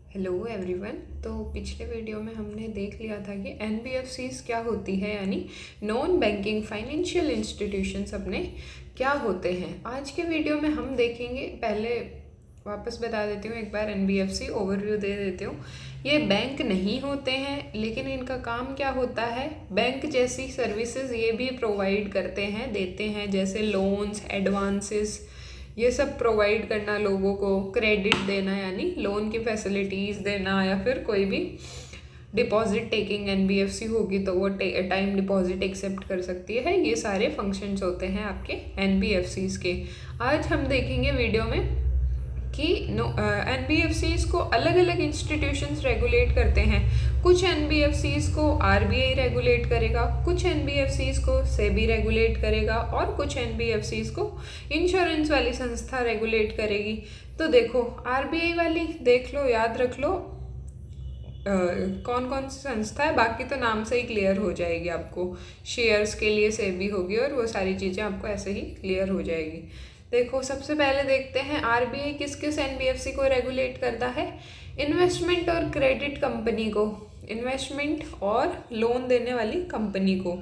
Hello everyone. तो पिछले video में हमने देख लिया था कि एनबीएफसीज क्या होती है, यानी नॉन बैंकिंग फाइनेंशियल इंस्टीट्यूशंस अपने क्या होते हैं। आज के वीडियो में हम देखेंगे, पहले वापस बता देती हूँ एक बार, एनबीएफसी ओवरव्यू दे देती हूँ। ये बैंक नहीं होते हैं, लेकिन इनका काम क्या होता है, बैंक जैसी सर्विसेज ये भी प्रोवाइड करते हैं, देते हैं, जैसे लोन्स, एडवांसेस, ये सब प्रोवाइड करना, लोगों को क्रेडिट देना यानी लोन की फैसिलिटीज़ देना, या फिर कोई भी डिपॉजिट टेकिंग एनबीएफसी होगी तो वो टाइम डिपॉजिट एक्सेप्ट कर सकती है। ये सारे फंक्शंस होते हैं आपके एनबीएफसीज के। आज हम देखेंगे वीडियो में कि एनबीएफसीज को अलग अलग इंस्टीट्यूशंस रेगुलेट करते हैं। कुछ एनबीएफसीज को आरबीआई रेगुलेट करेगा, कुछ एनबीएफसीज को सेबी रेगुलेट करेगा, और कुछ एनबीएफसीज को इंश्योरेंस वाली संस्था रेगुलेट करेगी। तो देखो, आरबीआई वाली देख लो, याद रख लो कौन कौन सी संस्था है, बाकी तो नाम से ही क्लियर हो जाएगी आपको। शेयर्स के लिए सेबी होगी और वो सारी चीज़ें आपको ऐसे ही क्लियर हो जाएगी। देखो, सबसे पहले देखते हैं आरबीआई किस किस एनबीएफसी को रेगुलेट करता है। इन्वेस्टमेंट और क्रेडिट कंपनी को, इन्वेस्टमेंट और लोन देने वाली कंपनी को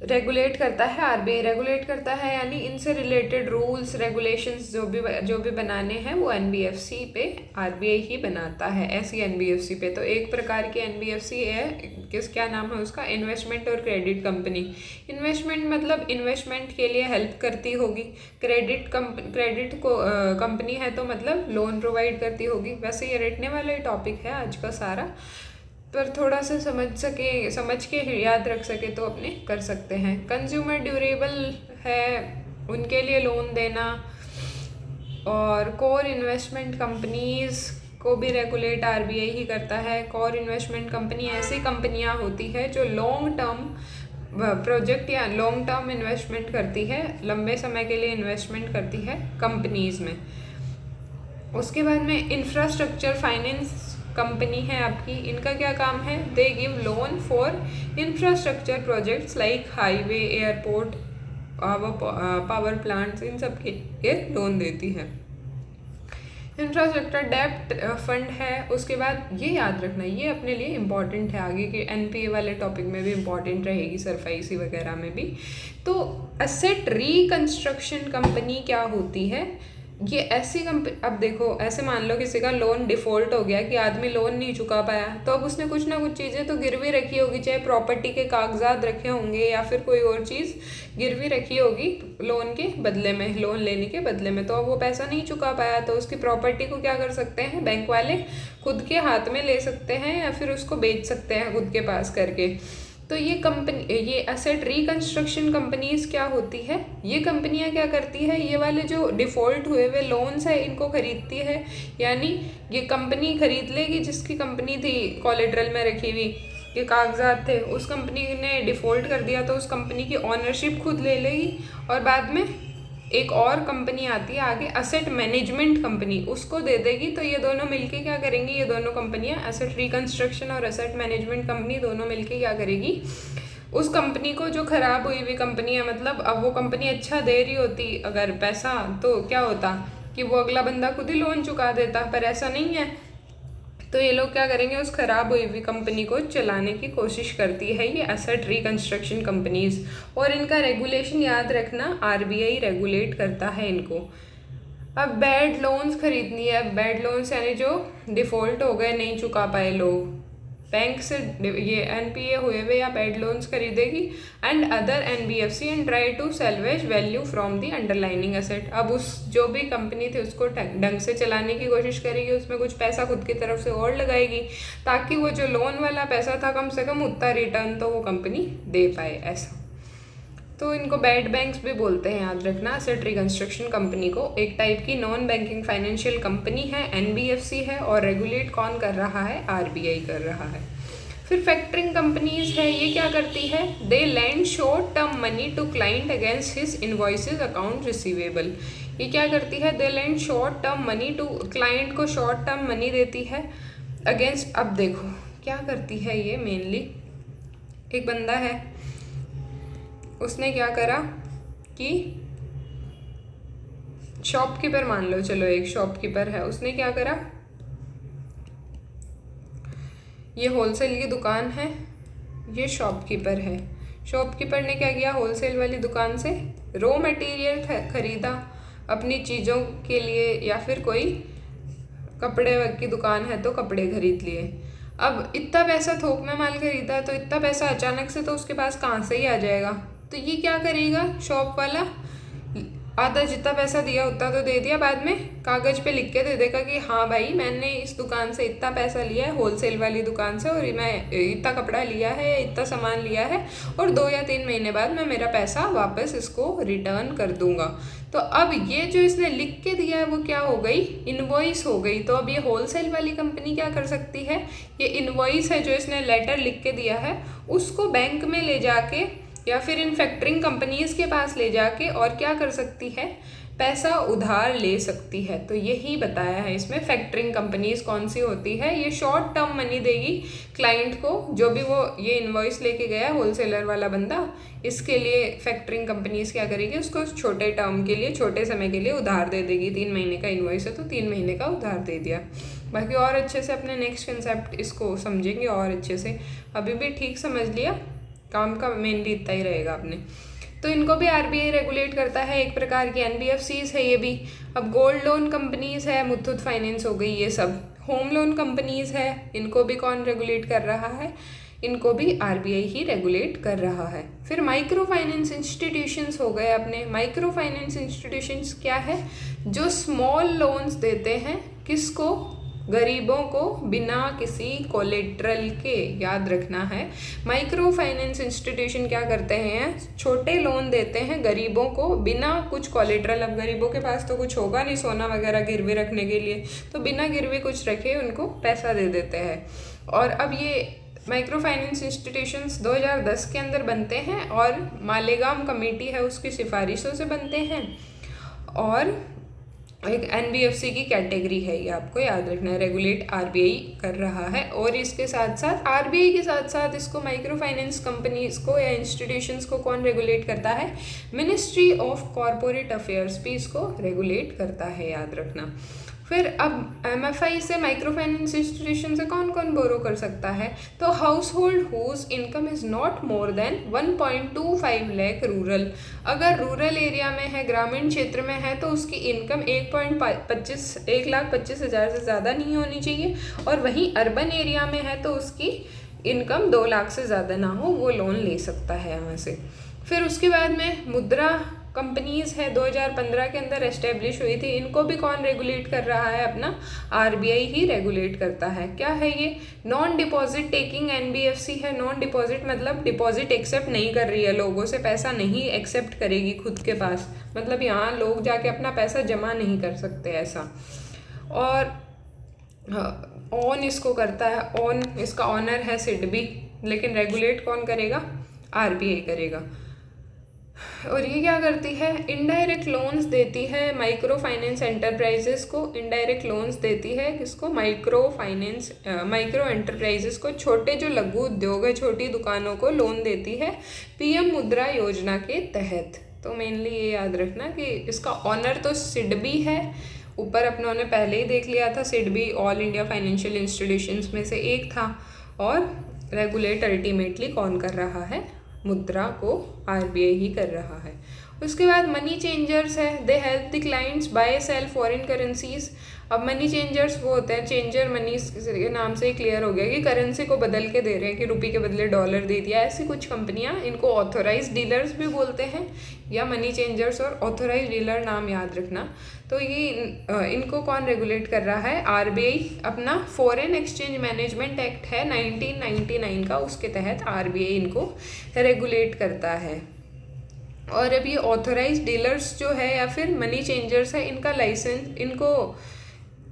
रेगुलेट करता है आरबीआई। रेगुलेट करता है यानी इनसे रिलेटेड रूल्स रेगुलेशंस जो भी बनाने हैं वो एनबीएफसी पे आरबीआई ही बनाता है। ऐसी एनबीएफसी पे तो एक प्रकार की एनबीएफसी है, क्या नाम है उसका, इन्वेस्टमेंट और क्रेडिट कंपनी। इन्वेस्टमेंट मतलब इन्वेस्टमेंट के लिए हेल्प करती होगी। क्रेडिट को कंपनी है तो मतलब लोन प्रोवाइड करती होगी। वैसे ये रटने वाला ही टॉपिक है आज का सारा, पर थोड़ा सा समझ के याद रख सके तो अपने कर सकते हैं। कंज्यूमर ड्यूरेबल है, उनके लिए लोन देना। और कोर इन्वेस्टमेंट कंपनीज को भी रेगुलेट आरबीआई ही करता है। कोर इन्वेस्टमेंट कंपनी ऐसी कंपनियां होती है जो लॉन्ग टर्म प्रोजेक्ट या लॉन्ग टर्म इन्वेस्टमेंट करती है, लंबे समय के लिए इन्वेस्टमेंट करती है कंपनीज में। उसके बाद में इंफ्रास्ट्रक्चर फाइनेंस कंपनी है आपकी। इनका क्या काम है, they give loan for infrastructure projects like highway, airport, power plants, इन सब के लिए लोन देती है। इंफ्रास्ट्रक्चर डेब्ट फंड है। उसके बाद ये याद रखना, ये अपने लिए इम्पॉर्टेंट है, आगे के एनपीए वाले टॉपिक में भी इम्पॉर्टेंट रहेगी, सरफाईसी वगैरह में भी। तो एसेट रिकंस्ट्रक्शन कंपनी क्या होती है, ये ऐसी कंपनी। अब देखो, ऐसे मान लो किसी का लोन डिफॉल्ट हो गया कि आदमी लोन नहीं चुका पाया, तो अब उसने कुछ ना कुछ चीज़ें तो गिरवी रखी होगी, चाहे प्रॉपर्टी के कागजात रखे होंगे या फिर कोई और चीज़ गिरवी रखी होगी लोन के बदले में, लोन लेने के बदले में। तो अब वो पैसा नहीं चुका पाया तो उसकी प्रॉपर्टी को क्या कर सकते हैं, बैंक वाले खुद के हाथ में ले सकते हैं या फिर उसको बेच सकते हैं खुद के पास करके। तो ये कंपनी, ये एसेट रिकंस्ट्रक्शन कंपनीज क्या होती है, ये कंपनियां क्या करती है, ये वाले जो डिफ़ॉल्ट हुए हुए लोन्स है इनको खरीदती है। यानी ये कंपनी खरीद लेगी, जिसकी कंपनी थी कोलेट्रल में रखी हुई, ये कागजात थे, उस कंपनी ने डिफ़ॉल्ट कर दिया तो उस कंपनी की ऑनरशिप खुद ले लेगी। और बाद में एक और कंपनी आती है आगे, एसेट मैनेजमेंट कंपनी, उसको दे देगी। तो ये दोनों मिलके क्या करेंगी, ये दोनों कंपनियां, एसेट रिकंस्ट्रक्शन और एसेट मैनेजमेंट कंपनी, दोनों मिलके क्या करेगी, उस कंपनी को, जो खराब हुई हुई कंपनी है, मतलब अब वो कंपनी अच्छा दे रही होती अगर पैसा, तो क्या होता कि वो अगला बंदा खुद ही लोन चुका देता, पर ऐसा नहीं है। तो ये लोग क्या करेंगे, उस खराब हुई हुई कंपनी को चलाने की कोशिश करती है ये एसेट रिकंस्ट्रक्शन कंपनीज। और इनका रेगुलेशन याद रखना, आरबीआई रेगुलेट करता है इनको। अब बैड लोन्स खरीदनी है। बैड लोन्स यानी जो डिफ़ॉल्ट हो गए, नहीं चुका पाए लोग, बैंक से ये एनपीए हुए हुए या बैड लोन्स खरीदेगी and other NBFC and try to salvage value from the underlining asset. अब उस जो भी कंपनी थी उसको ढंग से चलाने की कोशिश करेगी, उसमें कुछ पैसा खुद की तरफ से और लगाएगी, ताकि वो जो लोन वाला पैसा था कम से कम उतना रिटर्न तो वो कंपनी दे पाए, ऐसा। तो इनको बैड बैंक्स भी बोलते हैं, याद रखना। एसेट रिकंस्ट्रक्शन कंपनी को एक टाइप की नॉन बैंकिंग फाइनेंशियल कंपनी है, एनबीएफसी है, और रेगुलेट कौन कर रहा है, आरबीआई कर रहा है। फिर फैक्टरिंग कंपनीज है, ये क्या करती है, they lend short term money to client against his invoices account receivable. ये क्या करती है, they lend short term money to, client को शॉर्ट टर्म मनी देती है अगेंस्ट। अब देखो क्या करती है ये, मेनली एक बंदा है, उसने क्या करा कि शॉपकीपर, मान लो, चलो एक शॉपकीपर है, उसने क्या करा, ये होलसेल की दुकान है, ये शॉपकीपर है। शॉपकीपर ने क्या किया, होलसेल वाली दुकान से रॉ मटेरियल खरीदा अपनी चीज़ों के लिए, या फिर कोई कपड़े की दुकान है तो कपड़े खरीद लिए। अब इतना पैसा थोक में माल खरीदा, तो इतना पैसा अचानक से तो उसके पास कहाँ से ही आ जाएगा। तो ये क्या करेगा, शॉप वाला आधा जितना पैसा दिया उतना तो दे दिया, बाद में कागज़ पे लिख के दे देगा कि हाँ भाई मैंने इस दुकान से इतना पैसा लिया है, होलसेल वाली दुकान से, और मैं इतना कपड़ा लिया है, इतना सामान लिया है, और 2 या 3 महीने बाद मैं मेरा पैसा वापस इसको रिटर्न कर दूंगा। तो अब ये जो इसने लिख के दिया है वो क्या हो गई, इनवॉइस हो गई। तो अब ये होलसेल वाली कंपनी क्या कर सकती है, ये इनवॉइस है जो इसने लेटर लिख के दिया है, उसको बैंक में ले जाके या फिर इन फैक्टरिंग कंपनीज के पास ले जाके और क्या कर सकती है, पैसा उधार ले सकती है। तो यही बताया है इसमें फैक्टरिंग कंपनीज कौन सी होती है। ये शॉर्ट टर्म मनी देगी क्लाइंट को, जो भी वो ये इनवॉइस लेके गया होलसेलर वाला बंदा, इसके लिए फैक्टरिंग कंपनीज क्या करेगी, उसको छोटे टर्म के लिए, छोटे समय के लिए उधार दे देगी। 3 महीने का इनवॉइस है तो 3 महीने का उधार दे दिया। बाकी और अच्छे से अपने नेक्स्ट कंसेप्ट इसको समझेंगे और अच्छे से। अभी भी ठीक समझ लिया, काम का मेनली इतना ही रहेगा आपने। तो इनको भी आरबीआई रेगुलेट करता है, एक प्रकार की एनबीएफसीज है ये भी। अब गोल्ड लोन कंपनीज है, मुथूट फाइनेंस हो गई, ये सब होम लोन कंपनीज है, इनको भी कौन रेगुलेट कर रहा है, इनको भी आरबीआई ही रेगुलेट कर रहा है। फिर माइक्रो फाइनेंस इंस्टीट्यूशंस हो गए अपने। माइक्रो फाइनेंस इंस्टीट्यूशंस क्या है, जो स्मॉल लोन्स देते हैं, किसको, गरीबों को, बिना किसी कोलेट्रल के। याद रखना है, माइक्रो फाइनेंस इंस्टीट्यूशन क्या करते हैं, छोटे लोन देते हैं गरीबों को बिना कुछ कोलेट्रल। अब गरीबों के पास तो कुछ होगा नहीं सोना वगैरह गिरवी रखने के लिए, तो बिना गिरवी कुछ रखे उनको पैसा दे देते हैं। और अब ये माइक्रो फाइनेंस इंस्टीट्यूशंस 2010 के अंदर बनते हैं और मालेगाम कमेटी है उसकी सिफारिशों से बनते हैं, और एक एनबीएफसी की कैटेगरी है, ये आपको याद रखना है। रेगुलेट आरबीआई कर रहा है, और इसके साथ साथ आरबीआई के साथ साथ इसको माइक्रो फाइनेंस कंपनीज को या इंस्टीट्यूशंस को कौन रेगुलेट करता है, मिनिस्ट्री ऑफ कॉरपोरेट अफेयर्स भी इसको रेगुलेट करता है, याद रखना। फिर अब एमएफआई से, माइक्रो फाइनेंस इंस्टीट्यूशन से कौन कौन बोरो कर सकता है, तो household whose income is not more than 1.25 lakh rural. अगर रूरल एरिया में है, ग्रामीण क्षेत्र में है, तो उसकी इनकम 1,25,000 से ज़्यादा नहीं होनी चाहिए, और वहीं अर्बन एरिया में है तो उसकी इनकम 2 लाख से ज़्यादा ना हो, वो लोन ले सकता है यहाँ से। फिर उसके बाद में मुद्रा कंपनीज है, 2015 के अंदर एस्टेब्लिश हुई थी, इनको भी कौन रेगुलेट कर रहा है, अपना आरबीआई ही रेगुलेट करता है। क्या है ये, नॉन डिपॉजिट टेकिंग एनबीएफसी है। नॉन डिपॉजिट मतलब डिपॉजिट एक्सेप्ट नहीं कर रही है, लोगों से पैसा नहीं एक्सेप्ट करेगी खुद के पास, मतलब यहाँ लोग जाके अपना पैसा जमा नहीं कर सकते ऐसा। और ऑन इसको करता है, ऑन इसका ऑनर है सिडबी, लेकिन रेगुलेट कौन करेगा, आरबीआई करेगा। और ये क्या करती है, इनडायरेक्ट लोन्स देती है माइक्रो फाइनेंस एंटरप्राइजेस को। इनडायरेक्ट लोन्स देती है किसको, माइक्रो एंटरप्राइजेस को, छोटे जो लघु उद्योग है, छोटी दुकानों को लोन देती है पीएम मुद्रा योजना के तहत। तो मेनली ये याद रखना कि इसका ऑनर तो सिडबी है, ऊपर अपनों ने पहले ही देख लिया था, SIDBI all India financial institutions में से एक था, और रेगुलेट अल्टीमेटली कौन कर रहा है, मुद्रा को आरबीआई ही कर रहा है। उसके बाद मनी चेंजर्स है, they help the clients buy sell foreign currencies. अब मनी चेंजर्स वो होते हैं, चेंजर मनी के नाम से ही क्लियर हो गया कि करेंसी को बदल के दे रहे हैं, कि रुपये के बदले डॉलर दे दिया। ऐसी कुछ कंपनियां, इनको ऑथोराइज डीलर्स भी बोलते हैं, या मनी चेंजर्स और ऑथोराइज डीलर नाम याद रखना। तो ये इनको कौन रेगुलेट कर रहा है, आरबीआई। अपना फॉरेन एक्सचेंज मैनेजमेंट एक्ट है 1999 का, उसके तहत आरबीआई इनको रेगुलेट करता है। और अब ये ऑथोराइज डीलर्स जो है या फिर मनी चेंजर्स है, इनका लाइसेंस, इनको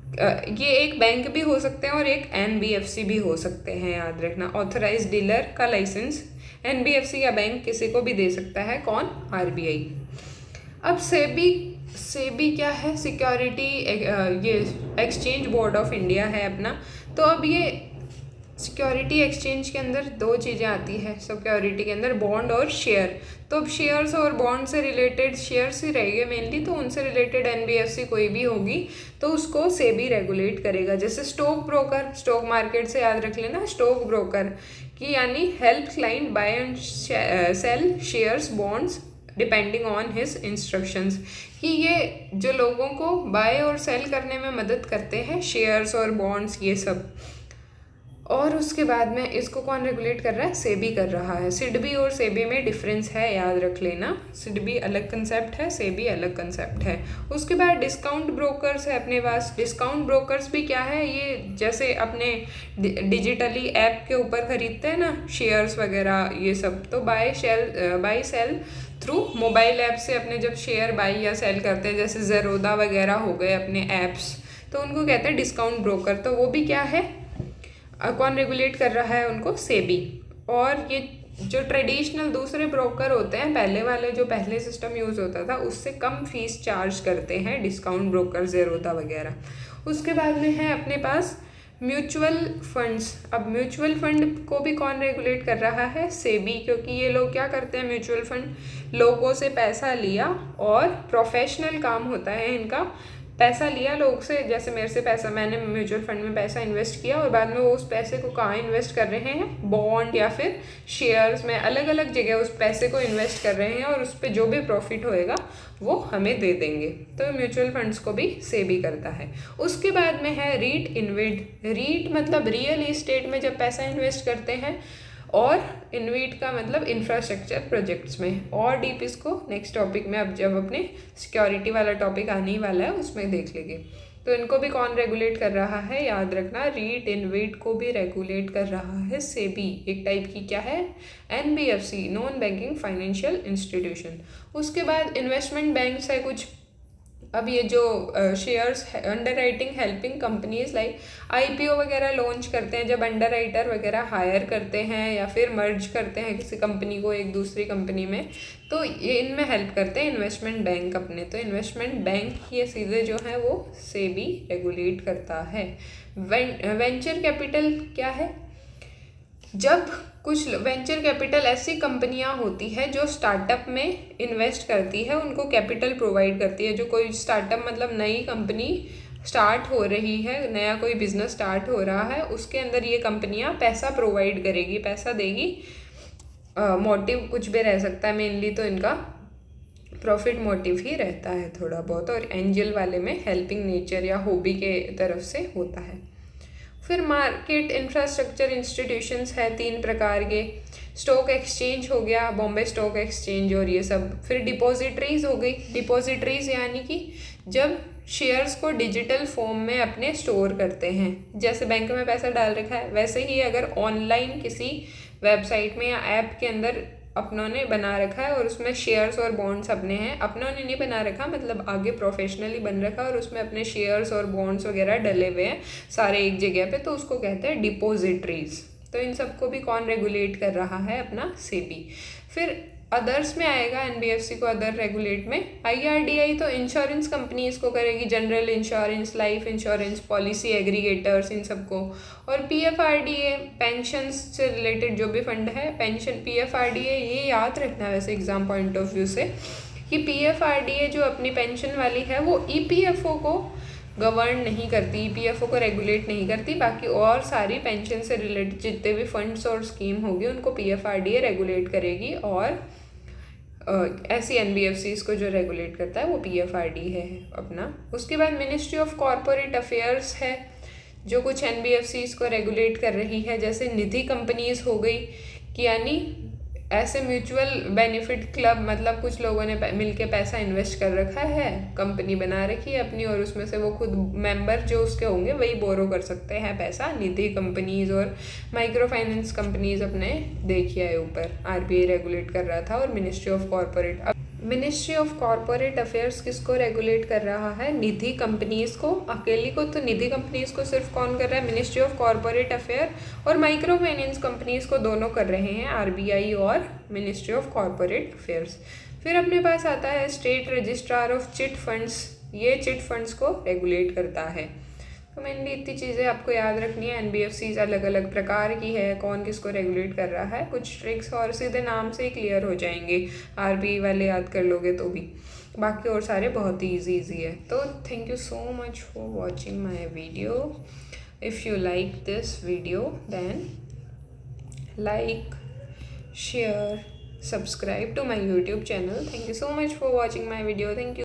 ये एक बैंक भी हो सकते हैं और एक एनबीएफसी भी हो सकते हैं, याद रखना। ऑथोराइज डीलर का लाइसेंस एनबीएफसी या बैंक किसी को भी दे सकता है, कौन, आरबीआई। अब सेबी क्या है, सिक्योरिटी ये एक्सचेंज बोर्ड ऑफ इंडिया है अपना। तो अब ये सिक्योरिटी एक्सचेंज के अंदर दो चीज़ें आती है सिक्योरिटी के अंदर, बॉन्ड और शेयर। तो अब शेयर्स और बॉन्ड से रिलेटेड शेयर्स ही रहेंगे मेनली, तो उनसे रिलेटेड एनबीएफसी कोई भी होगी तो उसको सेबी रेगुलेट करेगा। जैसे स्टॉक ब्रोकर, स्टॉक मार्केट से याद रख लेना, स्टॉक ब्रोकर की यानी help client buy and sell shares bonds depending on his instructions, कि ये जो लोगों को बाय और सेल करने में मदद करते हैं शेयर्स और बॉन्ड्स ये सब। और उसके बाद में इसको कौन रेगुलेट कर रहा है? सेबी कर रहा है। सिडबी और सेबी में डिफरेंस है, याद रख लेना। सिडबी अलग कंसेप्ट है, सेबी अलग कंसेप्ट है। उसके बाद डिस्काउंट ब्रोकर्स है अपने पास। डिस्काउंट ब्रोकर्स भी क्या है? ये जैसे अपने डिजिटली ऐप के ऊपर खरीदते हैं ना शेयर्स वगैरह ये सब, तो buy sell through mobile app से अपने जब शेयर बाई या सेल करते हैं, जैसे ज़ेरोदा वगैरह हो गए अपने ऐप्स, तो उनको कहते हैं डिस्काउंट ब्रोकर। तो वो भी क्या है, कौन रेगुलेट कर रहा है उनको? सेबी। और ये जो ट्रेडिशनल दूसरे ब्रोकर होते हैं, पहले वाले जो पहले सिस्टम यूज़ होता था उससे कम फीस चार्ज करते हैं डिस्काउंट ब्रोकर, ज़ेरोदा वगैरह। उसके बाद में है अपने पास म्यूचुअल फंड्स। अब म्यूचुअल फंड को भी कौन रेगुलेट कर रहा है? सेबी, क्योंकि ये लोग क्या करते हैं, म्यूचुअल फंड लोगों से पैसा लिया और प्रोफेशनल काम होता है इनका, पैसा लिया लोग से, जैसे मेरे से पैसा, मैंने म्यूचुअल फंड में पैसा इन्वेस्ट किया और बाद में वो उस पैसे को कहाँ इन्वेस्ट कर रहे हैं? बॉन्ड या फिर शेयर्स में, अलग अलग जगह उस पैसे को इन्वेस्ट कर रहे हैं और उस पर जो भी प्रॉफिट होएगा वो हमें दे देंगे। तो म्यूचुअल फंड्स को भी सेबी करता है। उसके बाद में है रीट इन्वेड। रीट मतलब रियल इस्टेट में जब पैसा इन्वेस्ट करते हैं, और इन्वेट का मतलब इंफ्रास्ट्रक्चर प्रोजेक्ट्स में। और डीप इसको नेक्स्ट टॉपिक में, अब जब अपने सिक्योरिटी वाला टॉपिक आने ही वाला है उसमें देख लेंगे। तो इनको भी कौन रेगुलेट कर रहा है? याद रखना, रीट इन्वेट को भी रेगुलेट कर रहा है सेबी। एक टाइप की क्या है? NBFC, non banking financial institution. उसके बाद इन्वेस्टमेंट बैंक्स है कुछ। अब ये जो shares under writing helping companies like IPO वगैरह लॉन्च करते हैं, जब अंडर राइटर वगैरह हायर करते हैं या फिर मर्ज करते हैं किसी कंपनी को एक दूसरी कंपनी में, तो ये इनमें हेल्प करते हैं इन्वेस्टमेंट बैंक अपने। तो इन्वेस्टमेंट बैंक ये सीधे जो है वो सेबी रेगुलेट करता है। वेंचर कैपिटल क्या है? जब कुछ वेंचर कैपिटल ऐसी कंपनियां होती है जो स्टार्टअप में इन्वेस्ट करती है, उनको कैपिटल प्रोवाइड करती है। जो कोई स्टार्टअप मतलब नई कंपनी स्टार्ट हो रही है, नया कोई बिजनेस स्टार्ट हो रहा है, उसके अंदर ये कंपनियां पैसा प्रोवाइड करेगी, पैसा देगी। मोटिव कुछ भी रह सकता है, मेनली तो इनका प्रॉफिट मोटिव ही रहता है थोड़ा बहुत, और एंजल वाले में हेल्पिंग नेचर या हॉबी के तरफ से होता है। फिर मार्केट इंफ्रास्ट्रक्चर इंस्टीट्यूशंस है 3 प्रकार के। स्टॉक एक्सचेंज हो गया, बॉम्बे स्टॉक एक्सचेंज और ये सब। फिर डिपॉजिटरीज हो गई। डिपॉजिटरीज यानी कि जब शेयर्स को डिजिटल फॉर्म में अपने स्टोर करते हैं, जैसे बैंक में पैसा डाल रखा है, वैसे ही अगर ऑनलाइन किसी वेबसाइट में या ऐप के अंदर अपनों ने बना रखा है और उसमें शेयर्स और बॉन्ड्स अपने हैं, अपनों ने नहीं बना रखा मतलब आगे प्रोफेशनली बन रखा और उसमें अपने शेयर्स और बॉन्ड्स वगैरह डले हुए हैं सारे एक जगह पे, तो उसको कहते हैं डिपॉजिटरीज। तो इन सबको भी कौन रेगुलेट कर रहा है? अपना सेबी। फिर अदर्स में आएगा एनबीएफसी को अदर रेगुलेट में। आईआरडीआई तो इंश्योरेंस कंपनीज को करेगी, general insurance, life insurance, policy aggregators, इन सबको। और पीएफआरडीए पेंशन से रिलेटेड जो भी फंड है, पेंशन पीएफआरडीए, ये याद रखना है वैसे एग्जाम पॉइंट ऑफ व्यू से कि पीएफआरडीए जो अपनी पेंशन वाली है वो ईपीएफओ को गवर्न नहीं करती, ईपीएफओ को रेगुलेट नहीं करती। बाकी और सारी पेंशन से रिलेटेड जितने भी फंड्स और स्कीम होगी उनको पीएफआरडीए रेगुलेट करेगी। और ऐसी एनबीएफसीज को जो रेगुलेट करता है वो पीएफआरडी है अपना। उसके बाद मिनिस्ट्री ऑफ कॉरपोरेट अफेयर्स है जो कुछ एनबीएफसीज को रेगुलेट कर रही है, जैसे निधि कंपनीज हो गई, कि यानी ऐसे म्यूचुअल बेनिफिट क्लब, मतलब कुछ लोगों ने मिलके पैसा इन्वेस्ट कर रखा है, कंपनी बना रखी है अपनी, और उसमें से वो खुद मेंबर जो उसके होंगे वही बोरो कर सकते हैं पैसा। निधि कंपनीज और माइक्रो फाइनेंस कंपनीज अपने देखिए है ऊपर आरबीआई रेगुलेट कर रहा था। और ministry of corporate ministry of corporate affairs किसको रेगुलेट कर रहा है? निधि कंपनीज को, अकेली को तो निधि कंपनीज को सिर्फ कौन कर रहा है? Ministry of corporate affair. और माइक्रो फाइनेंस कंपनीज को दोनों कर रहे हैं आरबीआई और मिनिस्ट्री ऑफ कॉरपोरेट अफेयर्स। फिर अपने पास आता है state registrar of chit funds, ये चिट फंड्स को रेगुलेट करता है। तो मेनली इतनी चीज़ें आपको याद रखनी है। एनबीएफसीज अलग अलग प्रकार की है, कौन किसको रेगुलेट कर रहा है, कुछ ट्रिक्स और सीधे नाम से ही क्लियर हो जाएंगे, आरबीआई वाले याद कर लोगे तो भी। बाकी और सारे बहुत ही ईजी है। तो thank you so much for watching my video. If you like this video then like, share, subscribe to my YouTube channel. Thank you so much for watching my video. Thank you.